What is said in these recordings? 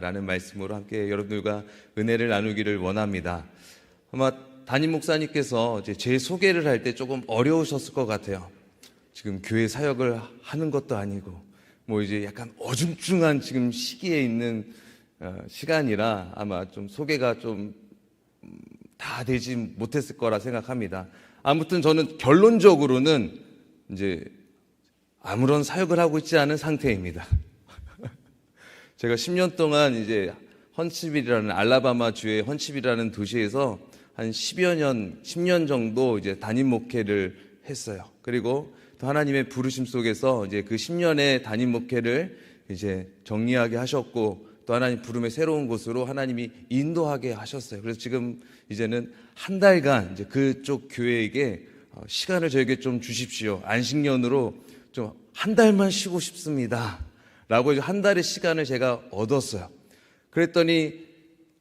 있다라는 말씀으로 함께 여러분들과 은혜를 나누기를 원합니다. 아마 담임 목사님께서 제 소개를 할 때 조금 어려우셨을 것 같아요. 지금 교회 사역을 하는 것도 아니고 이제 약간 어중중한 지금 시기에 있는 시간이라 아마 좀 소개가 좀 다 되지 못했을 거라 생각합니다. 아무튼 저는 결론적으로는 이제 아무런 사역을 하고 있지 않은 상태입니다. 제가 10년 동안 이제 헌츠빌이라는 알라바마 주의 헌츠빌이라는 도시에서 한 10년 정도 이제 담임 목회를 했어요. 그리고 또 하나님의 부르심 속에서 이제 그 10년의 담임 목회를 이제 정리하게 하셨고 또 하나님 부름의 새로운 곳으로 하나님이 인도하게 하셨어요. 그래서 지금 이제는 한 달간 이제 그쪽 교회에게 시간을 저에게 좀 주십시오. 안식년으로 좀 한 달만 쉬고 싶습니다. 라고 한 달의 시간을 제가 얻었어요. 그랬더니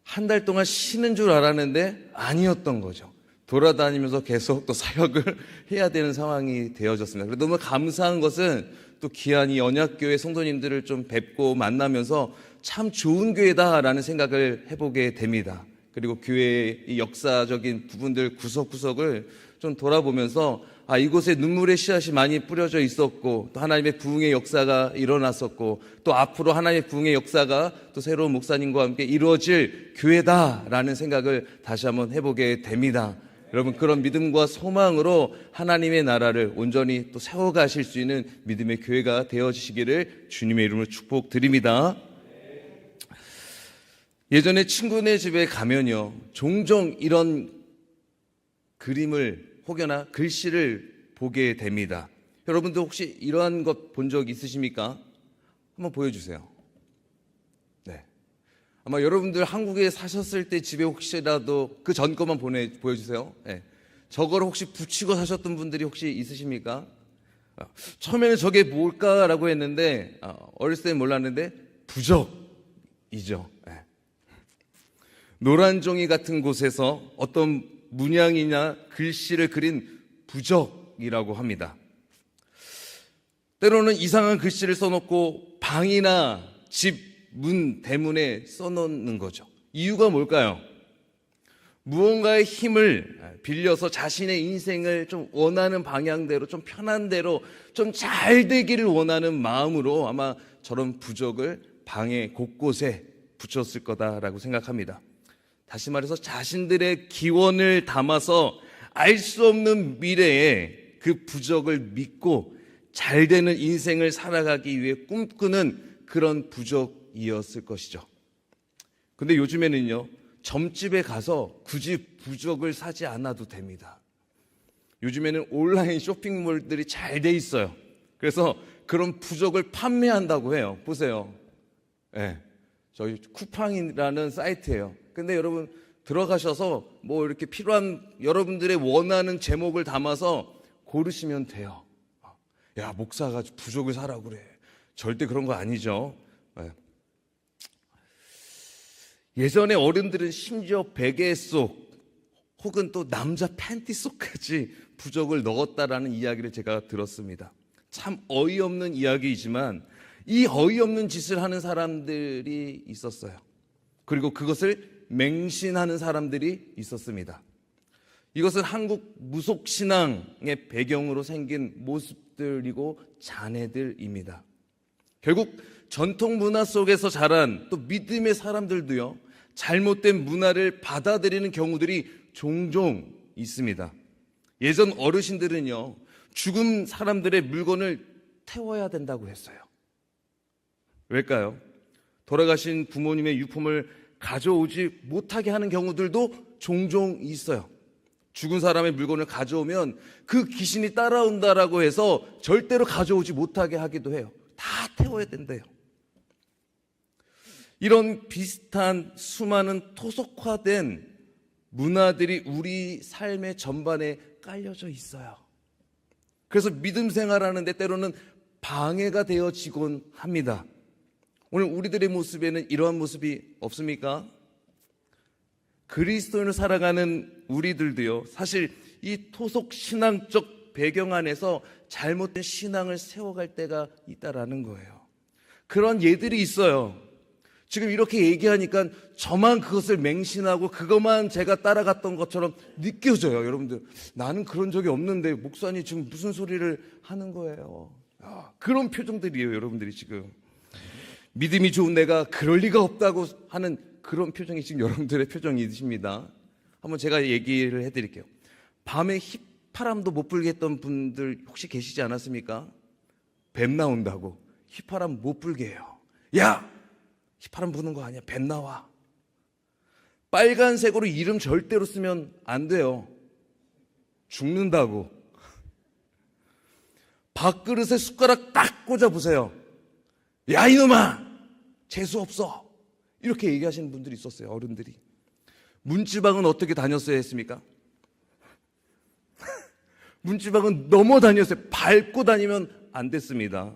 한 달 동안 쉬는 줄 알았는데 아니었던 거죠. 돌아다니면서 계속 또 사역을 해야 되는 상황이 되어졌습니다. 그래서 너무 감사한 것은 또 귀한 이 언약교회 성도님들을 좀 뵙고 만나면서 참 좋은 교회다라는 생각을 해보게 됩니다. 그리고 교회의 이 역사적인 부분들 구석구석을 좀 돌아보면서 이곳에 눈물의 씨앗이 많이 뿌려져 있었고 또 하나님의 부흥의 역사가 일어났었고 또 앞으로 하나님의 부흥의 역사가 또 새로운 목사님과 함께 이루어질 교회다라는 생각을 다시 한번 해보게 됩니다. 여러분, 그런 믿음과 소망으로 하나님의 나라를 온전히 또 세워가실 수 있는 믿음의 교회가 되어지시기를 주님의 이름으로 축복드립니다. 예전에 친구네 집에 가면요, 종종 이런 그림을 혹여나 글씨를 보게 됩니다. 여러분도 혹시 이러한 것 본 적 있으십니까? 한번 보여주세요. 네. 아마 여러분들 한국에 사셨을 때 집에 혹시라도 그 전 거만 보여주세요. 네. 저걸 혹시 붙이고 사셨던 분들이 혹시 있으십니까? 처음에는 저게 뭘까라고 했는데 어렸을 때는 몰랐는데 부적이죠. 네. 노란 종이 같은 곳에서 어떤 문양이나 글씨를 그린 부적이라고 합니다. 때로는 이상한 글씨를 써놓고 방이나 집 문 대문에 써놓는 거죠. 이유가 뭘까요? 무언가의 힘을 빌려서 자신의 인생을 좀 원하는 방향대로, 좀 편한 대로, 좀 잘 되기를 원하는 마음으로 아마 저런 부적을 방의 곳곳에 붙였을 거다라고 생각합니다. 다시 말해서 자신들의 기원을 담아서 알 수 없는 미래에 그 부적을 믿고 잘 되는 인생을 살아가기 위해 꿈꾸는 그런 부적이었을 것이죠. 근데 요즘에는요, 점집에 가서 굳이 부적을 사지 않아도 됩니다. 요즘에는 온라인 쇼핑몰들이 잘 돼 있어요. 그래서 그런 부적을 판매한다고 해요. 보세요. 네, 저희 쿠팡이라는 사이트예요. 근데 여러분 들어가셔서 이렇게 필요한 여러분들의 원하는 제목을 담아서 고르시면 돼요. 야, 목사가 부적을 사라고 그래. 절대 그런 거 아니죠. 네. 예전에 어른들은 심지어 베개 속 혹은 또 남자 팬티 속까지 부적을 넣었다라는 이야기를 제가 들었습니다. 참 어이없는 이야기이지만 이 어이없는 짓을 하는 사람들이 있었어요. 그리고 그것을 맹신하는 사람들이 있었습니다. 이것은 한국 무속신앙의 배경으로 생긴 모습들이고 자네들입니다. 결국 전통 문화 속에서 자란 또 믿음의 사람들도요, 잘못된 문화를 받아들이는 경우들이 종종 있습니다. 예전 어르신들은요, 죽은 사람들의 물건을 태워야 된다고 했어요. 왜일까요? 돌아가신 부모님의 유품을 가져오지 못하게 하는 경우들도 종종 있어요. 죽은 사람의 물건을 가져오면 그 귀신이 따라온다라고 해서 절대로 가져오지 못하게 하기도 해요. 다 태워야 된대요. 이런 비슷한 수많은 토속화된 문화들이 우리 삶의 전반에 깔려져 있어요. 그래서 믿음 생활하는데 때로는 방해가 되어지곤 합니다. 오늘 우리들의 모습에는 이러한 모습이 없습니까? 그리스도인으로 살아가는 우리들도요, 사실 이 토속 신앙적 배경 안에서 잘못된 신앙을 세워갈 때가 있다라는 거예요. 그런 예들이 있어요. 지금 이렇게 얘기하니까 저만 그것을 맹신하고 그것만 제가 따라갔던 것처럼 느껴져요. 여러분들, 나는 그런 적이 없는데 목사님 지금 무슨 소리를 하는 거예요? 그런 표정들이에요. 여러분들이 지금 믿음이 좋은 내가 그럴 리가 없다고 하는 그런 표정이 지금 여러분들의 표정이십니다. 한번 제가 얘기를 해드릴게요. 밤에 휘파람도 못 불게 했던 분들 혹시 계시지 않았습니까? 뱀 나온다고 휘파람 못 불게 해요. 야! 휘파람 부는 거 아니야. 뱀 나와. 빨간색으로 이름 절대로 쓰면 안 돼요. 죽는다고. 밥그릇에 숟가락 딱 꽂아보세요. 야, 이놈아! 재수 없어. 이렇게 얘기하시는 분들이 있었어요. 어른들이. 문지방은 어떻게 다녔어야 했습니까? 문지방은 넘어 다녔어요. 밟고 다니면 안 됐습니다.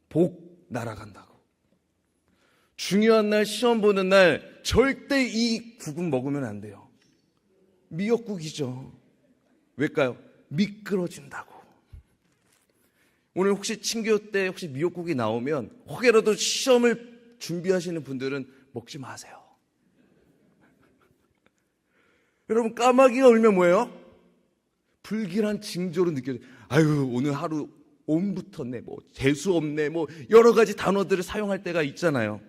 복 날아간다고. 중요한 날, 시험 보는 날 절대 이 국은 먹으면 안 돼요. 미역국이죠. 왜일까요? 미끄러진다고. 오늘 혹시 친교 때 혹시 미역국이 나오면 혹여라도 시험을 준비하시는 분들은 먹지 마세요. 여러분, 까마귀가 울면 뭐예요? 불길한 징조로 느껴져요. 아유, 오늘 하루 옴 붙었네, 뭐 재수 없네, 뭐 여러 가지 단어들을 사용할 때가 있잖아요.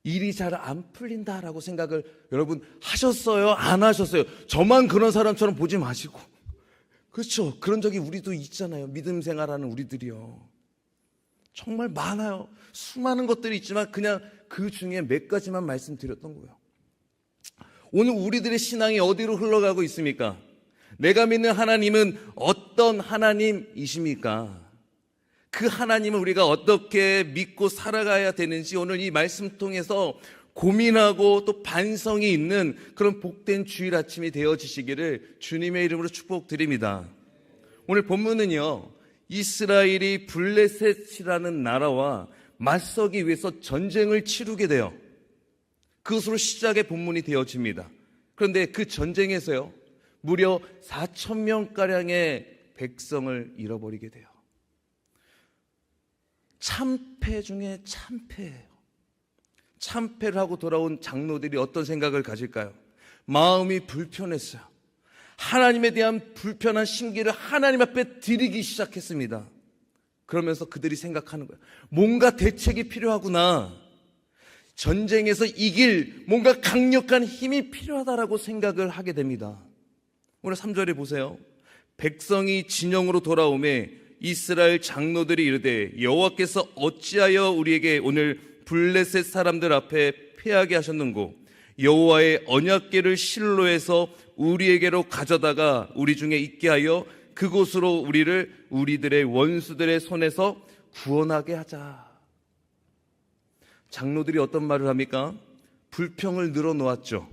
일이 잘 안 풀린다라고 생각을 여러분 하셨어요? 안 하셨어요? 저만 그런 사람처럼 보지 마시고. 그렇죠. 그런 적이 우리도 있잖아요. 믿음 생활하는 우리들이요. 정말 많아요. 수많은 것들이 있지만 그냥 그 중에 몇 가지만 말씀드렸던 거예요. 오늘 우리들의 신앙이 어디로 흘러가고 있습니까? 내가 믿는 하나님은 어떤 하나님이십니까? 그 하나님을 우리가 어떻게 믿고 살아가야 되는지 오늘 이 말씀 통해서 고민하고 또 반성이 있는 그런 복된 주일 아침이 되어지시기를 주님의 이름으로 축복드립니다. 오늘 본문은요, 이스라엘이 블레셋이라는 나라와 맞서기 위해서 전쟁을 치르게 돼요. 그것으로 시작의 본문이 되어집니다. 그런데 그 전쟁에서요, 무려 4,000명가량의 백성을 잃어버리게 돼요. 참패 중에 참패예요. 참패를 하고 돌아온 장로들이 어떤 생각을 가질까요? 마음이 불편했어요. 하나님에 대한 불편한 심기를 하나님 앞에 드리기 시작했습니다. 그러면서 그들이 생각하는 거예요. 뭔가 대책이 필요하구나. 전쟁에서 이길 뭔가 강력한 힘이 필요하다라고 생각을 하게 됩니다. 오늘 3절에 보세요. 백성이 진영으로 돌아오매 이스라엘 장로들이 이르되 여호와께서 어찌하여 우리에게 오늘 블레셋 사람들 앞에 패하게 하셨는고 여호와의 언약궤를 실로에서 우리에게로 가져다가 우리 중에 있게 하여 그곳으로 우리를 우리들의 원수들의 손에서 구원하게 하자. 장로들이 어떤 말을 합니까? 불평을 늘어놓았죠.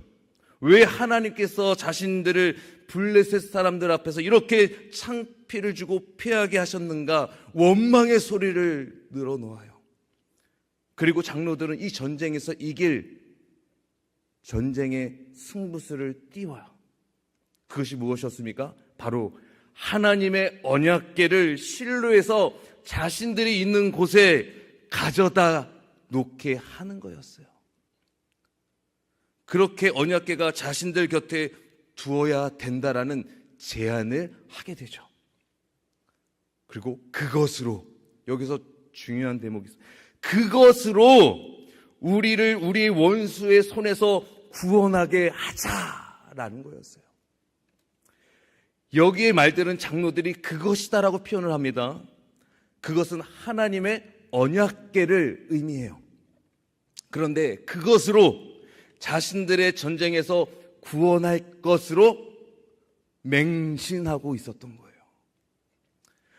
왜 하나님께서 자신들을 블레셋 사람들 앞에서 이렇게 창피를 주고 패하게 하셨는가? 원망의 소리를 늘어놓아요. 그리고 장로들은 이 전쟁에서 이길 전쟁의 승부수를 띄워요. 그것이 무엇이었습니까? 바로 하나님의 언약궤를 실로에서 자신들이 있는 곳에 가져다 놓게 하는 거였어요. 그렇게 언약궤가 자신들 곁에 두어야 된다라는 제안을 하게 되죠. 그리고 그것으로, 여기서 중요한 대목이 있어요. 그것으로 우리를 우리의 원수의 손에서 구원하게 하자라는 거였어요. 여기에 말들은 장로들이 그것이다라고 표현을 합니다. 그것은 하나님의 언약궤를 의미해요. 그런데 그것으로 자신들의 전쟁에서 구원할 것으로 맹신하고 있었던 거예요.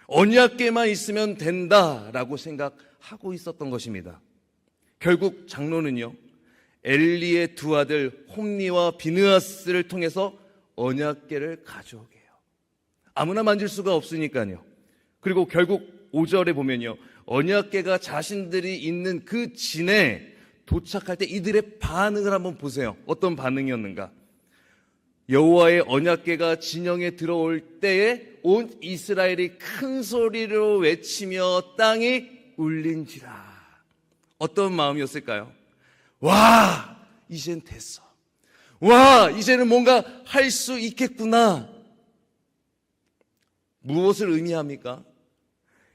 언약궤만 있으면 된다라고 생각하고 있었던 것입니다. 결국 장로는요, 엘리의 두 아들 홈니와 비느하스를 통해서 언약궤를 가져오게 해요. 아무나 만질 수가 없으니까요. 그리고 결국 5절에 보면요, 언약궤가 자신들이 있는 그 진에 도착할 때 이들의 반응을 한번 보세요. 어떤 반응이었는가? 여호와의 언약궤가 진영에 들어올 때에 온 이스라엘이 큰 소리로 외치며 땅이 울린지라. 어떤 마음이었을까요? 와, 이젠 됐어. 와, 이제는 뭔가 할 수 있겠구나. 무엇을 의미합니까?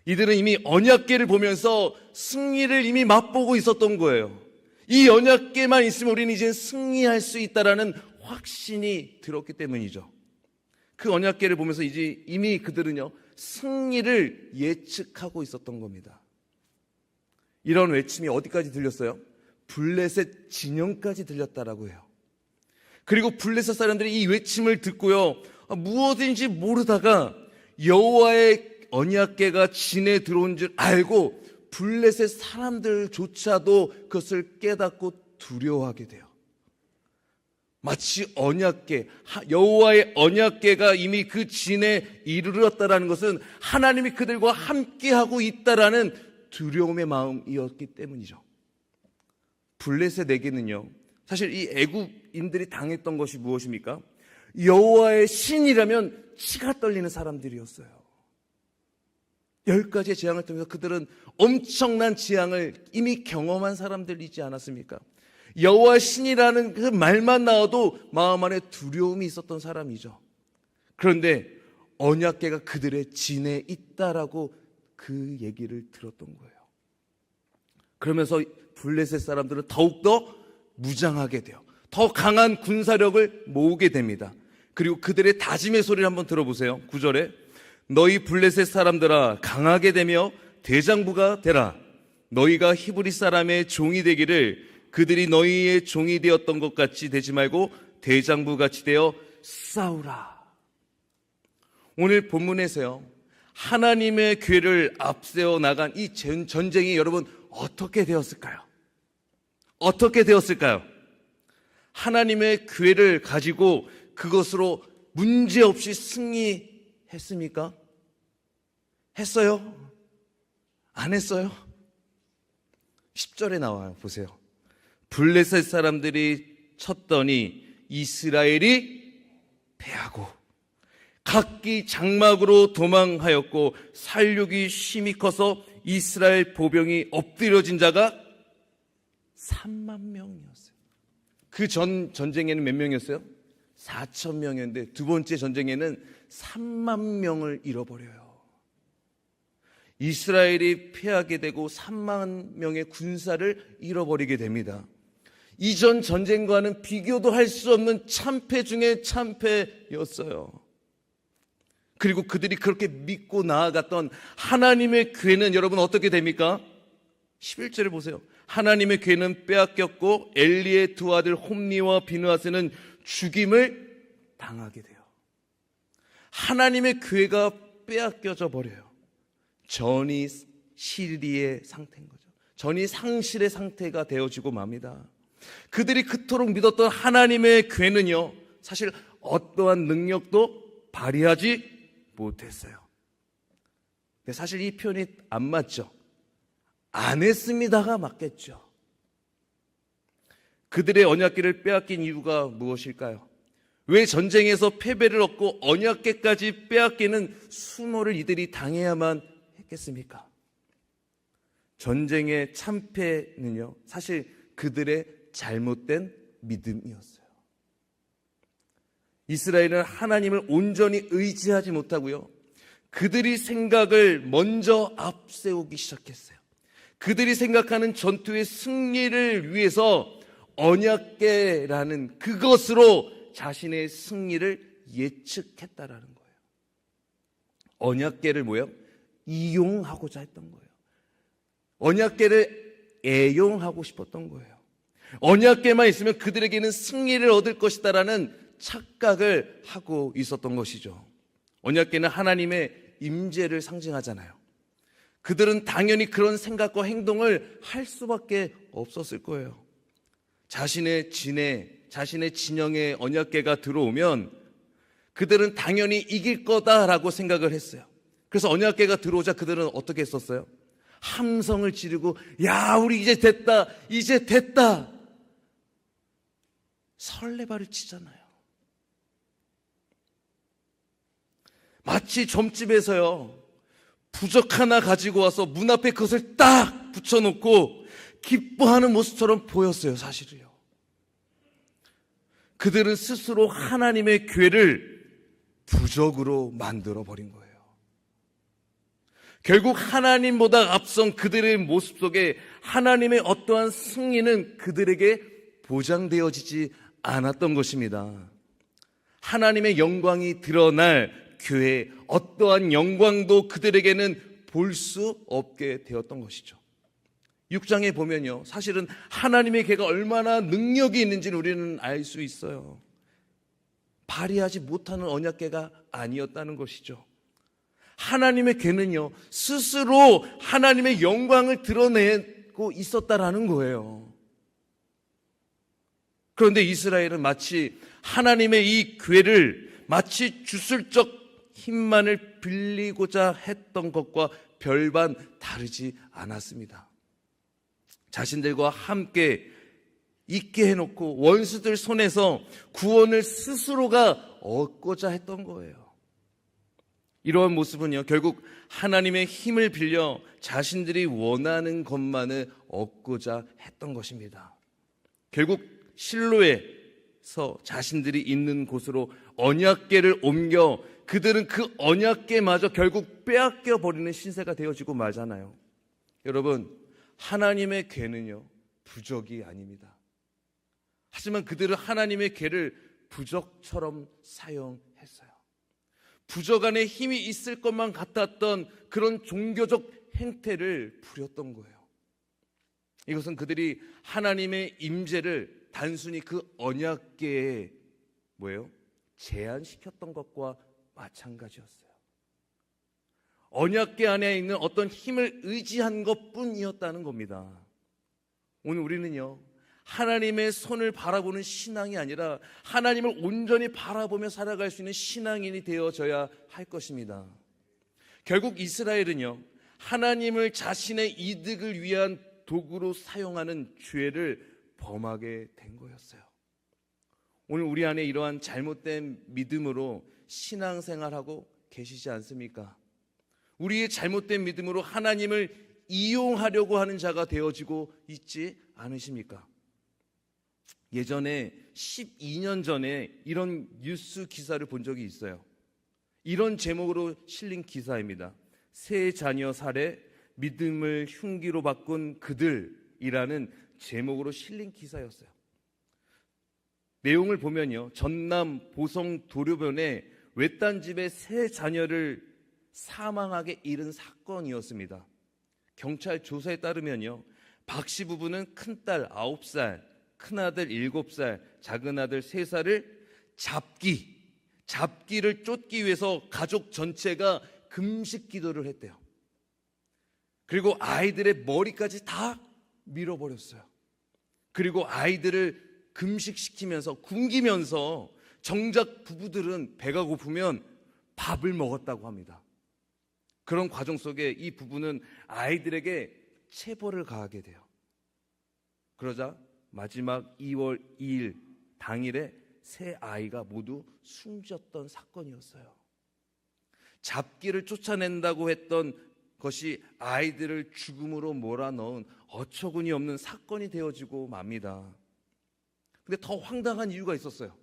이들은 이미 언약궤를 보면서 승리를 이미 맛보고 있었던 거예요. 이 언약궤만 있으면 우리는 이제 승리할 수 있다라는 확신이 들었기 때문이죠. 그 언약궤를 보면서 이제 이미 그들은요, 승리를 예측하고 있었던 겁니다. 이런 외침이 어디까지 들렸어요? 블레셋 진영까지 들렸다라고 해요. 그리고 블레셋 사람들이 이 외침을 듣고요, 무엇인지 모르다가 여호와의 언약궤가 진에 들어온 줄 알고 블레셋 사람들조차도 그것을 깨닫고 두려워하게 돼요. 마치 언약궤, 여호와의 언약궤가 이미 그 진에 이르렀다라는 것은 하나님이 그들과 함께하고 있다라는 두려움의 마음이었기 때문이죠. 블레셋에게는요, 사실 이 애굽인들이 당했던 것이 무엇입니까? 여호와의 신이라면 치가 떨리는 사람들이었어요. 10가지의 재앙을 통해서 그들은 엄청난 재앙을 이미 경험한 사람들이지 않았습니까? 여호와 신이라는 그 말만 나와도 마음 안에 두려움이 있었던 사람이죠. 그런데 언약궤가 그들의 진에 있다라고 그 얘기를 들었던 거예요. 그러면서 블레셋 사람들은 더욱더 무장하게 돼요. 더 강한 군사력을 모으게 됩니다. 그리고 그들의 다짐의 소리를 한번 들어보세요. 9절에 너희 블레셋 사람들아 강하게 되며 대장부가 되라. 너희가 히브리 사람의 종이 되기를 그들이 너희의 종이 되었던 것 같이 되지 말고 대장부 같이 되어 싸우라. 오늘 본문에서요, 하나님의 궤를 앞세워 나간 이 전쟁이 여러분 어떻게 되었을까요? 어떻게 되었을까요? 하나님의 궤를 가지고 그것으로 문제없이 승리했습니까? 했어요? 안 했어요? 10절에 나와요. 보세요. 블레셋 사람들이 쳤더니 이스라엘이 패하고 각기 장막으로 도망하였고 살육이 심히 커서 이스라엘 보병이 엎드려진 자가 3만 명이었어요. 그 전쟁에는 몇 명이었어요? 4천 명이었는데 두 번째 전쟁에는 3만 명을 잃어버려요. 이스라엘이 패하게 되고 3만 명의 군사를 잃어버리게 됩니다. 이전 전쟁과는 비교도 할 수 없는 참패 중에 참패였어요. 그리고 그들이 그렇게 믿고 나아갔던 하나님의 궤는 여러분 어떻게 됩니까? 11절을 보세요. 하나님의 궤는 빼앗겼고 엘리의 두 아들 홈니와 비느하스는 죽임을 당하게 돼요. 하나님의 궤가 빼앗겨져 버려요. 전이 실리의 상태인 거죠. 전이 상실의 상태가 되어지고 맙니다. 그들이 그토록 믿었던 하나님의 궤는요, 사실 어떠한 능력도 발휘하지 못했어요. 사실 이 표현이 안 맞죠. 안 했습니다가 맞겠죠. 그들의 언약궤를 빼앗긴 이유가 무엇일까요? 왜 전쟁에서 패배를 얻고 언약궤까지 빼앗기는 수모를 이들이 당해야만 했겠습니까? 전쟁의 참패는요, 사실 그들의 잘못된 믿음이었어요. 이스라엘은 하나님을 온전히 의지하지 못하고요, 그들이 생각을 먼저 앞세우기 시작했어요. 그들이 생각하는 전투의 승리를 위해서 언약궤라는 그것으로 자신의 승리를 예측했다라는 거예요. 언약궤를 뭐예요? 이용하고자 했던 거예요. 언약궤를 애용하고 싶었던 거예요. 언약궤만 있으면 그들에게는 승리를 얻을 것이다라는 착각을 하고 있었던 것이죠. 언약궤는 하나님의 임재를 상징하잖아요. 그들은 당연히 그런 생각과 행동을 할 수밖에 없었을 거예요. 자신의 진영에 언약궤가 들어오면 그들은 당연히 이길 거다라고 생각을 했어요. 그래서 언약궤가 들어오자 그들은 어떻게 했었어요? 함성을 지르고, 야, 우리 이제 됐다, 이제 됐다, 설레발을 치잖아요. 마치 점집에서요, 부적 하나 가지고 와서 문 앞에 그것을 딱 붙여놓고 기뻐하는 모습처럼 보였어요, 사실이요. 그들은 스스로 하나님의 교회를 부적으로 만들어 버린 거예요. 결국 하나님보다 앞선 그들의 모습 속에 하나님의 어떠한 승리는 그들에게 보장되어지지 않았던 것입니다. 하나님의 영광이 드러날 교회, 어떠한 영광도 그들에게는 볼 수 없게 되었던 것이죠. 6장에 보면요, 사실은 하나님의 계가 얼마나 능력이 있는지를 우리는 알 수 있어요. 발휘하지 못하는 언약궤가 아니었다는 것이죠. 하나님의 궤는요, 스스로 하나님의 영광을 드러내고 있었다라는 거예요. 그런데 이스라엘은 마치 하나님의 이 궤를 마치 주술적 힘만을 빌리고자 했던 것과 별반 다르지 않았습니다. 자신들과 함께 있게 해놓고 원수들 손에서 구원을 스스로가 얻고자 했던 거예요. 이러한 모습은요, 결국 하나님의 힘을 빌려 자신들이 원하는 것만을 얻고자 했던 것입니다. 결국 실로에서 자신들이 있는 곳으로 언약궤를 옮겨 그들은 그 언약궤마저 결국 빼앗겨 버리는 신세가 되어지고 말잖아요. 여러분, 하나님의 궤는요, 부적이 아닙니다. 하지만 그들은 하나님의 궤를 부적처럼 사용했어요. 부적 안에 힘이 있을 것만 같았던 그런 종교적 행태를 부렸던 거예요. 이것은 그들이 하나님의 임재를 단순히 그 언약궤에 제한시켰던 것과 마찬가지였어요. 언약궤 안에 있는 어떤 힘을 의지한 것뿐이었다는 겁니다. 오늘 우리는요, 하나님의 손을 바라보는 신앙이 아니라 하나님을 온전히 바라보며 살아갈 수 있는 신앙인이 되어져야 할 것입니다. 결국 이스라엘은요, 하나님을 자신의 이득을 위한 도구로 사용하는 죄를 범하게 된 거였어요. 오늘 우리 안에 이러한 잘못된 믿음으로 신앙생활하고 계시지 않습니까? 우리의 잘못된 믿음으로 하나님을 이용하려고 하는 자가 되어지고 있지 않으십니까? 예전에 12년 전에 이런 뉴스 기사를 본 적이 있어요. 이런 제목으로 실린 기사입니다. 세 자녀 살해, 믿음을 흉기로 바꾼 그들이라는 제목으로 실린 기사였어요. 내용을 보면요, 전남 보성 도료변에 외딴 집의 세 자녀를 사망하게 이른 사건이었습니다. 경찰 조사에 따르면요, 박 씨 부부는 큰딸 9살, 큰아들 7살, 작은아들 3살을 잡기를 쫓기 위해서 가족 전체가 금식 기도를 했대요. 그리고 아이들의 머리까지 다 밀어버렸어요. 그리고 아이들을 금식시키면서 굶기면서 정작 부부들은 배가 고프면 밥을 먹었다고 합니다. 그런 과정 속에 이 부부는 아이들에게 체벌을 가하게 돼요. 그러자 마지막 2월 2일 당일에 세 아이가 모두 숨졌던 사건이었어요. 잡기를 쫓아낸다고 했던 것이 아이들을 죽음으로 몰아넣은 어처구니 없는 사건이 되어지고 맙니다. 근데 더 황당한 이유가 있었어요.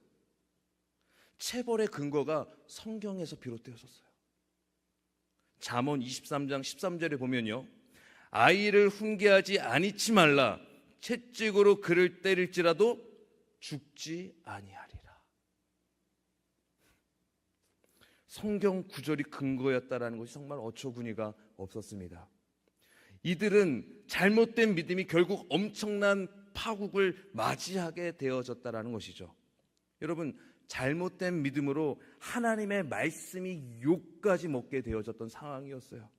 체벌의 근거가 성경에서 비롯되었었어요. 잠언 23장 13절에 보면요, 아이를 훈계하지 아니치 말라, 채찍으로 그를 때릴지라도 죽지 아니하리라. 성경 구절이 근거였다라는 것이 정말 어처구니가 없었습니다. 이들은 잘못된 믿음이 결국 엄청난 파국을 맞이하게 되어졌다라는 것이죠. 여러분, 잘못된 믿음으로 하나님의 말씀이 욕까지 먹게 되어졌던 상황이었어요.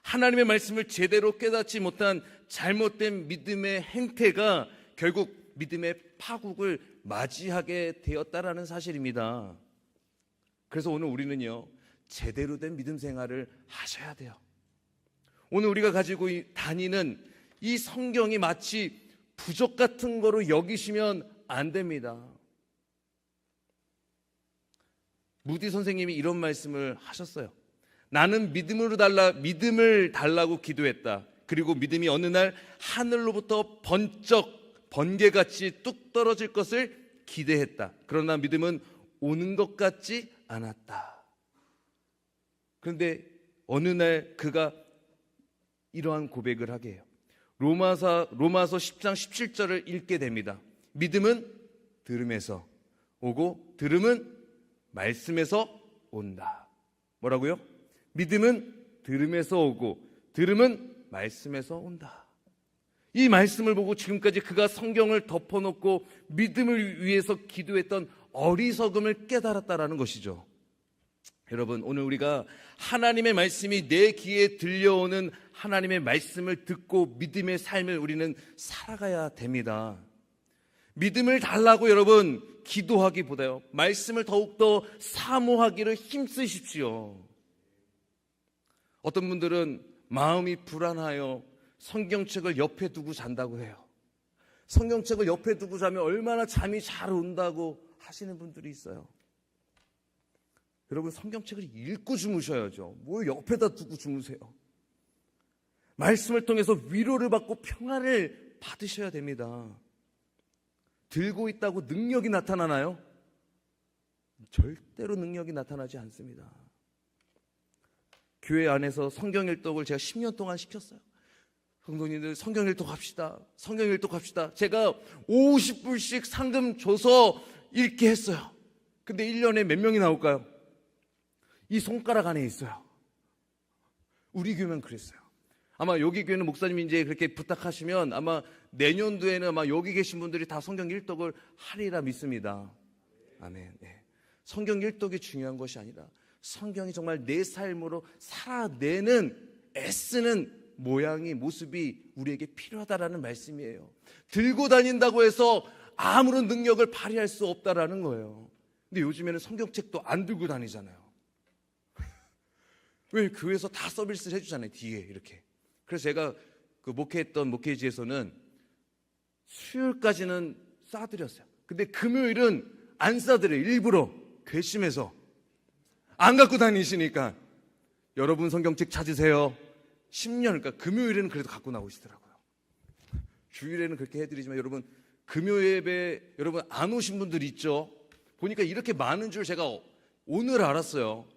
하나님의 말씀을 제대로 깨닫지 못한 잘못된 믿음의 행태가 결국 믿음의 파국을 맞이하게 되었다라는 사실입니다. 그래서 오늘 우리는요, 제대로 된 믿음 생활을 하셔야 돼요. 오늘 우리가 가지고 다니는 이 성경이 마치 부적 같은 거로 여기시면 안 됩니다. 무디 선생님이 이런 말씀을 하셨어요. 나는 믿음을 달라고 기도했다. 그리고 믿음이 어느 날 하늘로부터 번쩍 번개같이 뚝 떨어질 것을 기대했다. 그러나 믿음은 오는 것 같지 않았다. 그런데 어느 날 그가 이러한 고백을 하게 해요. 로마서 10장 17절을 읽게 됩니다. 믿음은 들음에서 오고 들음은 말씀에서 온다. 뭐라고요? 믿음은 들음에서 오고 들음은 말씀에서 온다. 이 말씀을 보고 지금까지 그가 성경을 덮어놓고 믿음을 위해서 기도했던 어리석음을 깨달았다라는 것이죠. 여러분, 오늘 우리가 하나님의 말씀이 내 귀에 들려오는 하나님의 말씀을 듣고 믿음의 삶을 우리는 살아가야 됩니다. 믿음을 달라고 여러분 기도하기보다요, 말씀을 더욱더 사모하기를 힘쓰십시오. 어떤 분들은 마음이 불안하여 성경책을 옆에 두고 잔다고 해요. 성경책을 옆에 두고 자면 얼마나 잠이 잘 온다고 하시는 분들이 있어요. 여러분, 성경책을 읽고 주무셔야죠. 뭘 옆에다 두고 주무세요. 말씀을 통해서 위로를 받고 평안을 받으셔야 됩니다. 들고 있다고 능력이 나타나나요? 절대로 능력이 나타나지 않습니다. 교회 안에서 성경 일독을 제가 10년 동안 시켰어요. 성도님들 성경 일독 합시다. 성경 일독 합시다. 제가 50불씩 상금 줘서 읽게 했어요. 근데 1년에 몇 명이 나올까요? 이 손가락 안에 있어요. 우리 교회는 그랬어요. 아마 여기 교회는 목사님이 이제 그렇게 부탁하시면 아마 내년도에는 아마 여기 계신 분들이 다 성경 일독을 하리라 믿습니다. 아멘. 네. 성경 일독이 중요한 것이 아니라 성경이 정말 내 삶으로 살아내는 애쓰는 모양이 모습이 우리에게 필요하다라는 말씀이에요. 들고 다닌다고 해서 아무런 능력을 발휘할 수 없다라는 거예요. 근데 요즘에는 성경책도 안 들고 다니잖아요. 왜? 교회에서 다 서비스를 해주잖아요. 뒤에 이렇게. 그래서 제가 그 목회했던 목회지에서는 수요일까지는 싸드렸어요. 근데 금요일은 안 싸드려요. 일부러 괘씸해서. 안 갖고 다니시니까 여러분 성경책 찾으세요. 10년, 그러니까 금요일에는 그래도 갖고 나오시더라고요. 주일에는 그렇게 해드리지만 여러분, 금요 예배 여러분 안 오신 분들 있죠? 보니까 이렇게 많은 줄 제가 오늘 알았어요.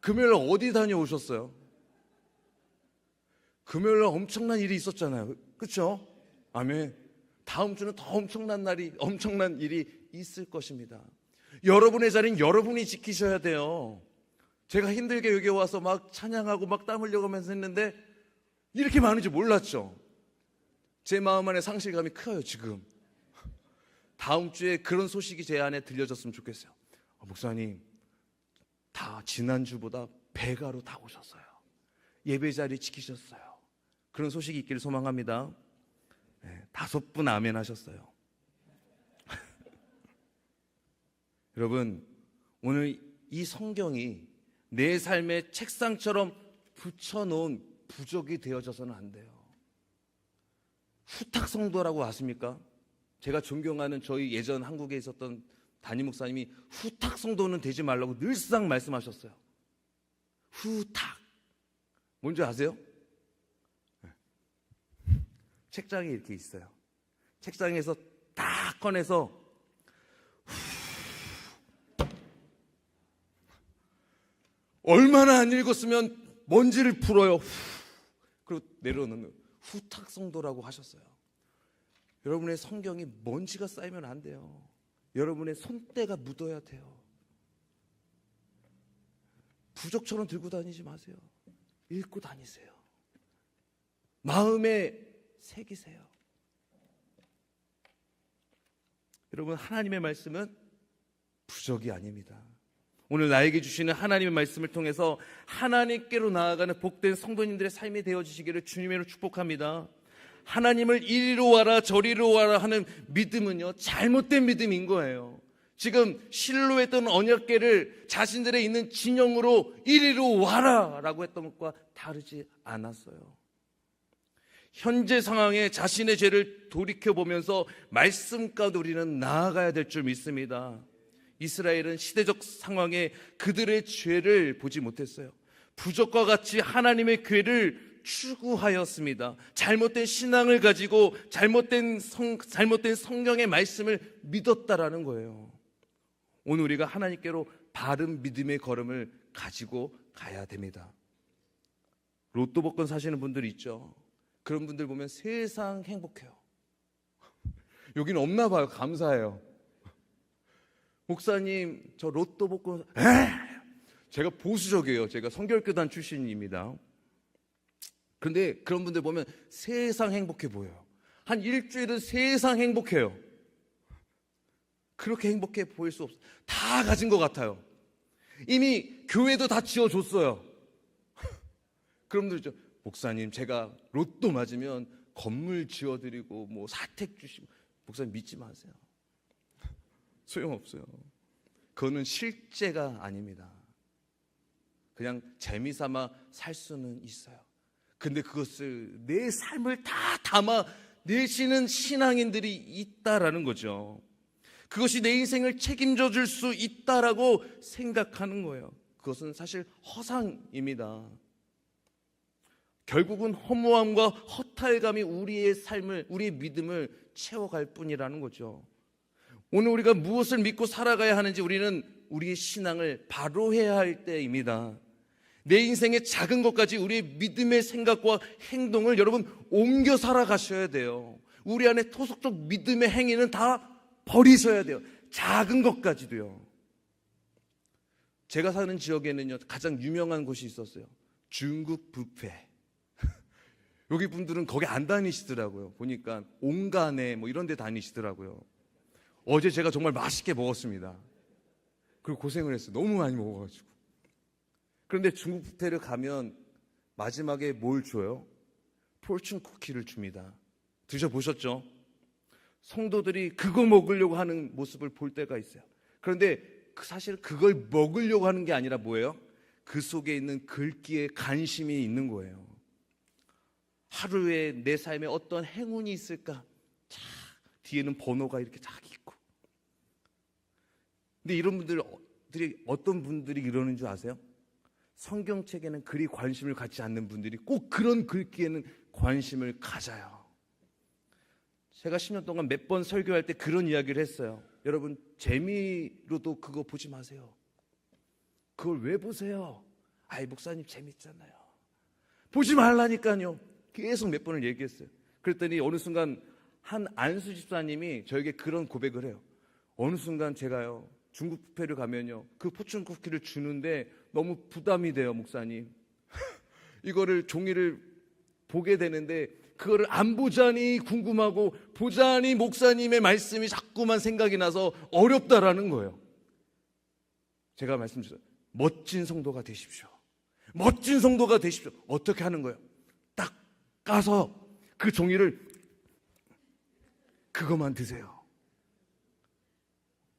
금요일 어디 다녀오셨어요? 금요일 엄청난 일이 있었잖아요. 그렇죠? 아멘. 다음 주는 더 엄청난 일이 있을 것입니다. 여러분의 자리는 여러분이 지키셔야 돼요. 제가 힘들게 여기 와서 막 찬양하고 막 땀 흘려가면서 했는데 이렇게 많은 줄 몰랐죠. 제 마음 안에 상실감이 커요 지금. 다음 주에 그런 소식이 제 안에 들려졌으면 좋겠어요. 목사님, 다 지난주보다 배가로 다 오셨어요. 예배 자리 지키셨어요. 그런 소식이 있기를 소망합니다. 네, 5분 아멘 하셨어요. 여러분, 오늘 이 성경이 내 삶의 책상처럼 붙여놓은 부적이 되어져서는 안 돼요. 후탁 성도라고 아십니까? 제가 존경하는 저희 예전 한국에 있었던 담임 목사님이 후탁 성도는 되지 말라고 늘상 말씀하셨어요. 후탁. 뭔지 아세요? 책장에 이렇게 있어요. 책장에서 딱 꺼내서 얼마나 안 읽었으면 먼지를 풀어요. 그리고 내려놓는 후탁 성도라고 하셨어요. 여러분의 성경이 먼지가 쌓이면 안 돼요. 여러분의 손때가 묻어야 돼요. 부적처럼 들고 다니지 마세요. 읽고 다니세요. 마음에 새기세요. 여러분, 하나님의 말씀은 부적이 아닙니다. 오늘 나에게 주시는 하나님의 말씀을 통해서 하나님께로 나아가는 복된 성도님들의 삶이 되어주시기를 주님으로 축복합니다. 하나님을 이리로 와라 저리로 와라 하는 믿음은요, 잘못된 믿음인 거예요. 지금 실로 했던 언약궤를 자신들의 있는 진영으로 이리로 와라 라고 했던 것과 다르지 않았어요. 현재 상황에 자신의 죄를 돌이켜보면서 말씀 가운데 우리는 나아가야 될 줄 믿습니다. 이스라엘은 시대적 상황에 그들의 죄를 보지 못했어요. 부적과 같이 하나님의 궤를 추구하였습니다. 잘못된 신앙을 가지고 잘못된 성경의 말씀을 믿었다라는 거예요. 오늘 우리가 하나님께로 바른 믿음의 걸음을 가지고 가야 됩니다. 로또 복권 사시는 분들 있죠. 그런 분들 보면 세상 행복해요. 여기는 없나 봐요. 감사해요. 목사님, 저 로또 복권, 제가 보수적이에요. 제가 성결교단 출신입니다. 그런데 그런 분들 보면 세상 행복해 보여요. 한 일주일은 세상 행복해요. 그렇게 행복해 보일 수 없어요. 다 가진 것 같아요. 이미 교회도 다 지어줬어요. 그런 분들 있죠. 목사님, 제가 로또 맞으면 건물 지어드리고 뭐 사택 주시고. 목사님 믿지 마세요. 소용없어요. 그거는 실제가 아닙니다. 그냥 재미삼아 살 수는 있어요. 근데 그것을 내 삶을 다 담아 내시는 신앙인들이 있다라는 거죠. 그것이 내 인생을 책임져 줄 수 있다라고 생각하는 거예요. 그것은 사실 허상입니다. 결국은 허무함과 허탈감이 우리의 삶을, 우리의 믿음을 채워갈 뿐이라는 거죠. 오늘 우리가 무엇을 믿고 살아가야 하는지 우리는 우리의 신앙을 바로 해야 할 때입니다. 내 인생의 작은 것까지 우리의 믿음의 생각과 행동을 여러분 옮겨 살아가셔야 돼요. 우리 안에 토속적 믿음의 행위는 다 버리셔야 돼요. 작은 것까지도요. 제가 사는 지역에는요, 가장 유명한 곳이 있었어요. 중국 뷔페. 여기 분들은 거기 안 다니시더라고요. 보니까 온간에 뭐 이런 데 다니시더라고요. 어제 제가 정말 맛있게 먹었습니다. 그리고 고생을 했어요. 너무 많이 먹어가지고. 그런데 중국 뷔페를 가면 마지막에 뭘 줘요? 포춘 쿠키를 줍니다. 드셔보셨죠? 성도들이 그거 먹으려고 하는 모습을 볼 때가 있어요. 그런데 사실 그걸 먹으려고 하는 게 아니라 뭐예요? 그 속에 있는 글귀에 관심이 있는 거예요. 하루에 내 삶에 어떤 행운이 있을까? 자, 뒤에는 번호가 이렇게 쫙 있고. 근데 이런 분들이 어떤 분들이 이러는 줄 아세요? 성경책에는 그리 관심을 갖지 않는 분들이 꼭 그런 글귀에는 관심을 가져요. 제가 10년 동안 몇 번 설교할 때 그런 이야기를 했어요. 여러분, 재미로도 그거 보지 마세요. 그걸 왜 보세요? 아이, 목사님 재밌잖아요. 보지 말라니까요. 계속 몇 번을 얘기했어요. 그랬더니 어느 순간 한 안수 집사님이 저에게 그런 고백을 해요. 어느 순간 제가요, 중국 뷔페를 가면요, 그 포춘 쿠키를 주는데 너무 부담이 돼요, 목사님. 이거를 종이를 보게 되는데 그거를 안 보자니 궁금하고 보자니 목사님의 말씀이 자꾸만 생각이 나서 어렵다라는 거예요. 제가 말씀드렸어요. 멋진 성도가 되십시오. 멋진 성도가 되십시오. 어떻게 하는 거예요? 딱 까서 그 종이를 그것만 드세요.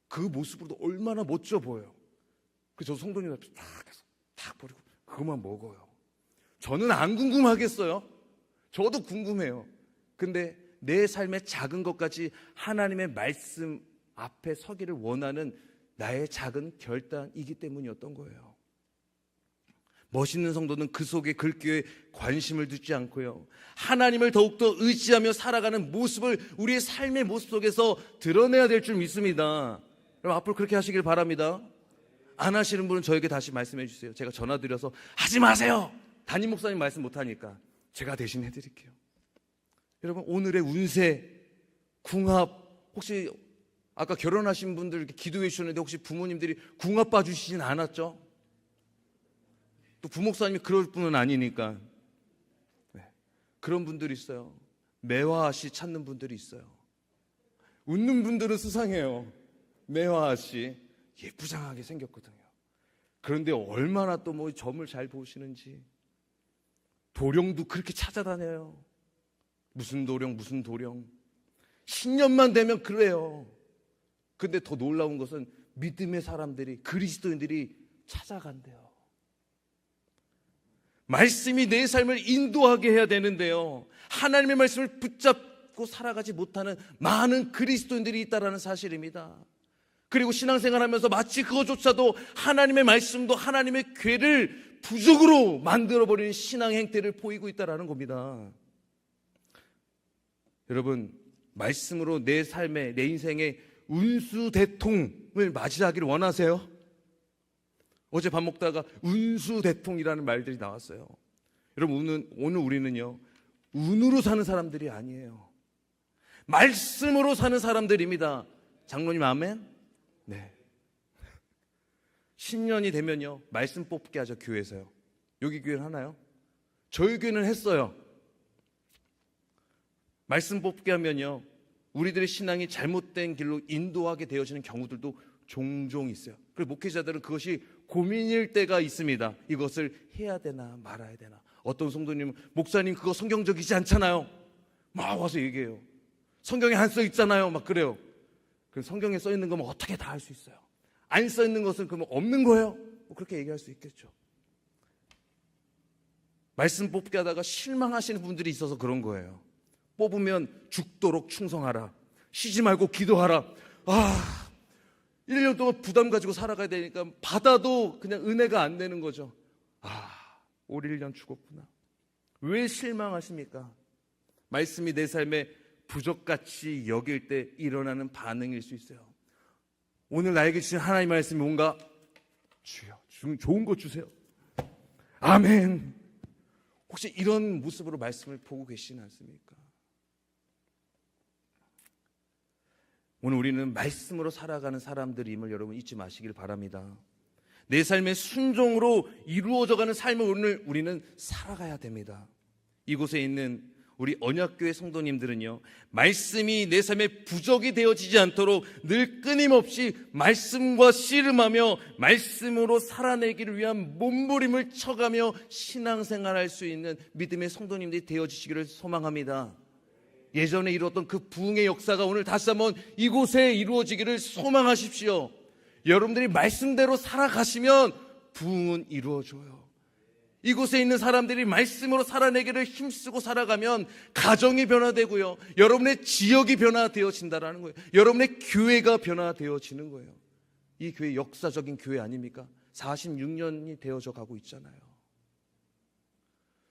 그 모습으로도 얼마나 멋져 보여요. 그래서 저 성도님 앞에서 딱 해서 딱 버리고 그것만 먹어요. 저는 안 궁금하겠어요? 저도 궁금해요. 근데 내 삶의 작은 것까지 하나님의 말씀 앞에 서기를 원하는 나의 작은 결단이기 때문이었던 거예요. 멋있는 성도는 그 속에 글귀에 관심을 두지 않고요, 하나님을 더욱더 의지하며 살아가는 모습을 우리의 삶의 모습 속에서 드러내야 될 줄 믿습니다. 그럼 앞으로 그렇게 하시길 바랍니다. 안 하시는 분은 저에게 다시 말씀해 주세요. 제가 전화 드려서 하지 마세요. 담임 목사님 말씀 못하니까 제가 대신 해드릴게요. 여러분, 오늘의 운세, 궁합, 혹시 아까 결혼하신 분들 이렇게 기도해 주셨는데 혹시 부모님들이 궁합 봐주시진 않았죠? 또 부목사님이 그럴 분은 아니니까. 네. 그런 분들이 있어요. 매화씨 찾는 분들이 있어요. 웃는 분들은 수상해요. 매화씨 예쁘장하게 생겼거든요. 그런데 얼마나 또 뭐 점을 잘 보시는지. 도령도 그렇게 찾아다녀요. 무슨 도령 무슨 도령. 10년만 되면 그래요. 근데 더 놀라운 것은 믿음의 사람들이, 그리스도인들이 찾아간대요. 말씀이 내 삶을 인도하게 해야 되는데요, 하나님의 말씀을 붙잡고 살아가지 못하는 많은 그리스도인들이 있다는 사실입니다. 그리고 신앙생활하면서 마치 그것조차도 하나님의 말씀도 하나님의 궤를 부족으로 만들어버리는 신앙 행태를 보이고 있다는 겁니다. 여러분, 말씀으로 내 삶에, 내 인생에 운수대통을 맞이하기를 원하세요? 어제 밥 먹다가 운수대통이라는 말들이 나왔어요. 여러분, 오늘 우리는요, 운으로 사는 사람들이 아니에요. 말씀으로 사는 사람들입니다. 장로님 아멘? 네. 신년이 되면요, 말씀 뽑게 하죠, 교회에서요. 여기 교회는 하나요? 저희 교회는 했어요. 말씀 뽑게 하면요, 우리들의 신앙이 잘못된 길로 인도하게 되어지는 경우들도 종종 있어요. 그리고 목회자들은 그것이 고민일 때가 있습니다. 이것을 해야 되나 말아야 되나. 어떤 성도님은 목사님 그거 성경적이지 않잖아요. 막 와서 얘기해요. 성경에 안 써 있잖아요. 막 그래요. 그럼 성경에 써 있는 거면 어떻게 다 할 수 있어요? 안 써 있는 것은 그러면 없는 거예요? 뭐 그렇게 얘기할 수 있겠죠. 말씀 뽑게 하다가 실망하시는 분들이 있어서 그런 거예요. 뽑으면 죽도록 충성하라. 쉬지 말고 기도하라. 1년 동안 부담 가지고 살아가야 되니까 받아도 그냥 은혜가 안 되는 거죠. 올 1년 죽었구나. 왜 실망하십니까? 말씀이 내 삶에 부족같이 여길 때 일어나는 반응일 수 있어요. 오늘 나에게 주신 하나님의 말씀이 뭔가, 주여, 좋은 것 주세요. 아멘. 혹시 이런 모습으로 말씀을 보고 계시지 않습니까? 오늘 우리는 말씀으로 살아가는 사람들임을 여러분 잊지 마시길 바랍니다. 내 삶의 순종으로 이루어져가는 삶을 오늘 우리는 살아가야 됩니다. 이곳에 있는 우리 언약교회 성도님들은요, 말씀이 내 삶의 부족이 되어지지 않도록 늘 끊임없이 말씀과 씨름하며 말씀으로 살아내기를 위한 몸부림을 쳐가며 신앙생활할 수 있는 믿음의 성도님들이 되어지시기를 소망합니다. 예전에 이루었던 그 부흥의 역사가 오늘 다시 한번 이곳에 이루어지기를 소망하십시오. 여러분들이 말씀대로 살아가시면 부흥은 이루어져요. 이곳에 있는 사람들이 말씀으로 살아내기를 힘쓰고 살아가면 가정이 변화되고요, 여러분의 지역이 변화되어진다는 거예요. 여러분의 교회가 변화되어지는 거예요. 이 교회 역사적인 교회 아닙니까? 46년이 되어져 가고 있잖아요.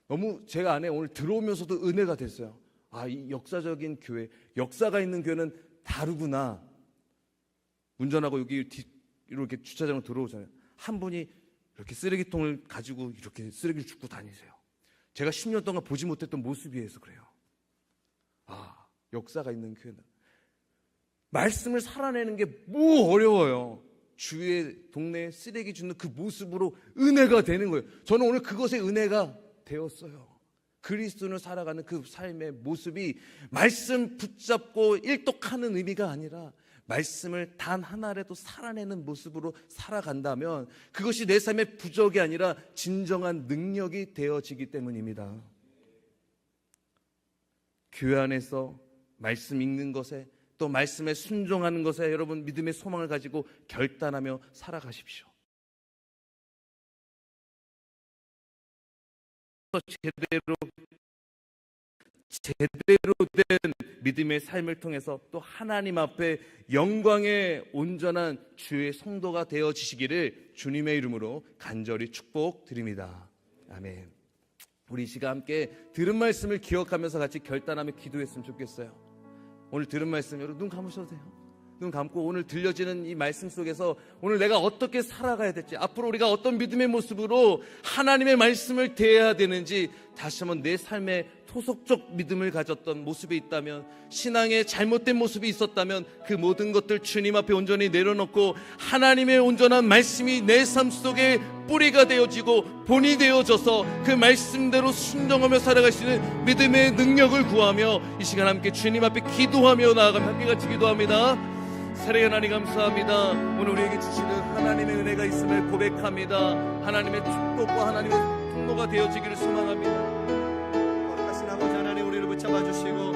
너무 제가 안에 오늘 들어오면서도 은혜가 됐어요. 이 역사적인 교회, 역사가 있는 교회는 다르구나. 운전하고 여기 이렇게 주차장으로 들어오잖아요. 한 분이 이렇게 쓰레기통을 가지고 이렇게 쓰레기를 줍고 다니세요. 제가 10년 동안 보지 못했던 모습이어서 그래요. 역사가 있는 교회는 말씀을 살아내는 게 뭐 어려워요. 주위의 동네에 쓰레기 줍는 그 모습으로 은혜가 되는 거예요. 저는 오늘 그것에 은혜가 되었어요. 그리스도를 살아가는 그 삶의 모습이 말씀 붙잡고 일독하는 의미가 아니라 말씀을 단 하나라도 살아내는 모습으로 살아간다면 그것이 내 삶의 부족이 아니라 진정한 능력이 되어지기 때문입니다. 교회 안에서 말씀 읽는 것에, 또 말씀에 순종하는 것에 여러분 믿음의 소망을 가지고 결단하며 살아가십시오. 제대로 된 믿음의 삶을 통해서 또 하나님 앞에 영광의 온전한 주의 성도가 되어지시기를 주님의 이름으로 간절히 축복드립니다. 아멘. 우리 이 시간 함께 들은 말씀을 기억하면서 같이 결단하며 기도했으면 좋겠어요. 오늘 들은 말씀 여러분 눈 감으셔도 돼요. 눈 감고 오늘 들려지는 이 말씀 속에서 오늘 내가 어떻게 살아가야 될지, 앞으로 우리가 어떤 믿음의 모습으로 하나님의 말씀을 대해야 되는지 다시 한번 내 삶에 토속적 믿음을 가졌던 모습이 있다면, 신앙에 잘못된 모습이 있었다면 그 모든 것들 주님 앞에 온전히 내려놓고 하나님의 온전한 말씀이 내 삶 속에 뿌리가 되어지고 본이 되어져서 그 말씀대로 순종하며 살아갈 수 있는 믿음의 능력을 구하며 이 시간 함께 주님 앞에 기도하며 나아가며 함께 같이 기도합니다. 사랑의 하나님 감사합니다. 오늘 우리에게 주시는 하나님의 은혜가 있음을 고백합니다. 하나님의 축복과 하나님의 통로가 되어지기를 소망합니다. 거룩하신 아버지 하나님, 우리를 붙잡아 주시고